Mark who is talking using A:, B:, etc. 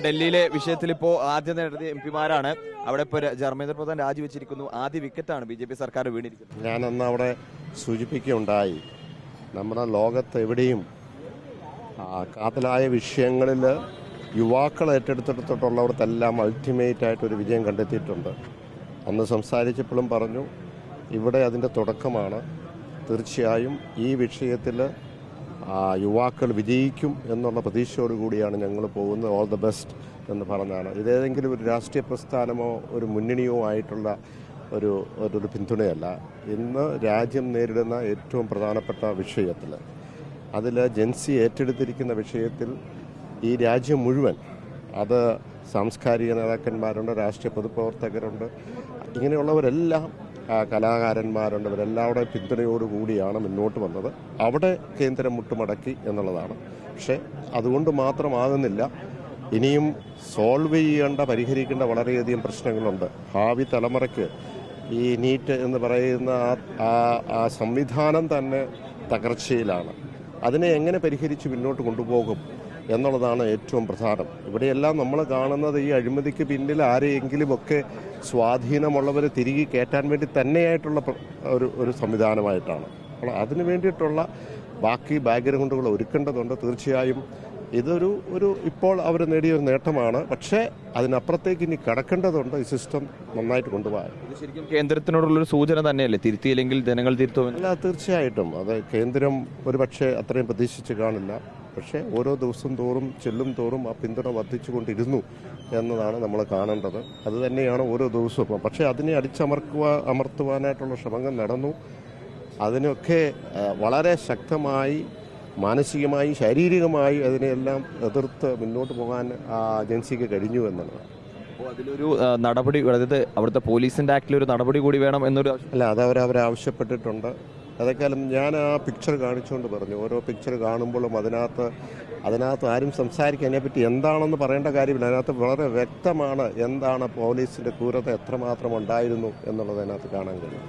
A: ഡൽഹിയിലെ വിഷയത്തിൽ ഇപ്പോൾ ആദ്യം നേടിയ എംപിമാരാണ്. അവിടെ ഇപ്പോൾ ധർമ്മേന്ദ്ര പ്രധാൻ രാജിവെച്ചിരിക്കുന്നു. ആദ്യ വിക്കറ്റാണ് BJP സർക്കാർ വീണിരിക്കുന്നത്.
B: ഞാനന്ന് അവിടെ സൂചിപ്പിക്കുകയുണ്ടായി, നമ്മുടെ ലോകത്ത് എവിടെയും കാതലായ വിഷയങ്ങളിൽ യുവാക്കൾ ഏറ്റെടുത്തിടത്തോട്ടുള്ളവർക്കെല്ലാം അൾട്ടിമേറ്റ് ആയിട്ടൊരു വിജയം കണ്ടെത്തിയിട്ടുണ്ട്. അന്ന് സംസാരിച്ചപ്പോഴും പറഞ്ഞു, ഇവിടെ അതിൻ്റെ തുടക്കമാണ്. തീർച്ചയായും ഈ വിഷയത്തിൽ യുവാക്കൾ വിജയിക്കും എന്നുള്ള പ്രതീക്ഷയോടുകൂടിയാണ് ഞങ്ങൾ പോകുന്നത്. ഓൾ ദ ബെസ്റ്റ് എന്ന് പറഞ്ഞാണ്. ഇതേതെങ്കിലും ഒരു രാഷ്ട്രീയ പ്രസ്ഥാനമോ ഒരു മുന്നണിയോ ആയിട്ടുള്ള ഒരു പിന്തുണയല്ല. ഇന്ന് രാജ്യം നേരിടുന്ന ഏറ്റവും പ്രധാനപ്പെട്ട വിഷയത്തിൽ, അതിൽ ജൻസി ഏറ്റെടുത്തിരിക്കുന്ന വിഷയത്തിൽ ഈ രാജ്യം മുഴുവൻ, അത് സാംസ്കാരിക നേതാക്കന്മാരുണ്ട്, രാഷ്ട്രീയ പൊതുപ്രവർത്തകരുണ്ട്, ഇങ്ങനെയുള്ളവരെല്ലാം കലാകാരന്മാരുണ്ട്, ഇവരെല്ലാവരുടെ പിന്തുണയോടുകൂടിയാണ് മുന്നോട്ട് വന്നത്. അവിടെ കേന്ദ്രം മുട്ടുമടക്കി എന്നുള്ളതാണ്. പക്ഷേ അതുകൊണ്ട് മാത്രമാകുന്നില്ല. ഇനിയും സോൾവ് ചെയ്യേണ്ട, പരിഹരിക്കേണ്ട വളരെയധികം പ്രശ്നങ്ങളുണ്ട്. ഭാവി തലമുറയ്ക്ക് ഈ നീറ്റ് എന്ന് പറയുന്ന ആ സംവിധാനം തന്നെ തകർച്ചയിലാണ്. അതിനെ എങ്ങനെ പരിഹരിച്ച് മുന്നോട്ട് കൊണ്ടുപോകും എന്നുള്ളതാണ് ഏറ്റവും പ്രധാനം. ഇവിടെയെല്ലാം നമ്മൾ കാണുന്നത് ഈ അഴിമതിക്ക് പിന്നിൽ ആരെയെങ്കിലുമൊക്കെ സ്വാധീനമുള്ളവരെ തിരികെ കയറ്റാൻ വേണ്ടി തന്നെയായിട്ടുള്ള ഒരു സംവിധാനമായിട്ടാണ്. അപ്പോൾ അതിന് വേണ്ടിയിട്ടുള്ള ബാക്കി ബാക്ക്ഗ്രൗണ്ടുകൾ ഒരുക്കേണ്ടതുണ്ട്. തീർച്ചയായും ഇതൊരു ഇപ്പോൾ അവർ നേടിയൊരു നേട്ടമാണ്. പക്ഷേ അതിനപ്പുറത്തേക്ക് ഇനി കടക്കേണ്ടതുണ്ട്. ഈ സിസ്റ്റം നന്നായിട്ട് കൊണ്ടുപോകാൻ.
A: ഇത് ശരിക്കും കേന്ദ്രത്തിനോടുള്ളൊരു സൂചന തന്നെയല്ലേ? തിരുത്തിയില്ലെങ്കിൽ ജനങ്ങൾ തിരുത്തുമെന്ന്.
B: അല്ല, തീർച്ചയായിട്ടും അത് കേന്ദ്രം ഒരു പക്ഷേ അത്രയും പ്രതീക്ഷിച്ച് കാണില്ല. പക്ഷേ ഓരോ ദിവസം തോറും ചെല്ലും തോറും ആ പിന്തുണ വർദ്ധിച്ചുകൊണ്ടിരുന്നു എന്നതാണ് നമ്മൾ കാണേണ്ടത്. അതുതന്നെയാണ് ഓരോ ദിവസവും. പക്ഷേ അതിനെ അമർത്തുവാനായിട്ടുള്ള ശ്രമങ്ങൾ നടന്നു. അതിനൊക്കെ വളരെ ശക്തമായി മാനസികമായി ശാരീരികമായി അതിനെല്ലാം എതിർത്ത് മുന്നോട്ട് പോകാൻ ഏജൻസിക്ക് കഴിഞ്ഞു എന്നുള്ളതാണ്.
A: അപ്പോൾ അതിലൊരു നടപടി, അതായത് അവിടുത്തെ പോലീസിൻ്റെ ആക്ടിലൊരു നടപടി കൂടി വേണം എന്നൊരു
B: അല്ല, അത് അവരാവശ്യപ്പെട്ടിട്ടുണ്ട്. അതൊക്കെയാലും ഞാൻ ആ പിക്ചർ കാണിച്ചുകൊണ്ട് പറഞ്ഞു, ഓരോ പിക്ചർ കാണുമ്പോഴും അതിനകത്ത് ആരും സംസാരിക്കാൻ അതിനെപ്പറ്റി എന്താണെന്ന് പറയേണ്ട കാര്യമില്ല. അതിനകത്ത് വളരെ വ്യക്തമാണ് എന്താണ് പോലീസിൻ്റെ ക്രൂരത എത്രമാത്രം ഉണ്ടായിരുന്നു എന്നുള്ളത് അതിനകത്ത് കാണാൻ കഴിയും.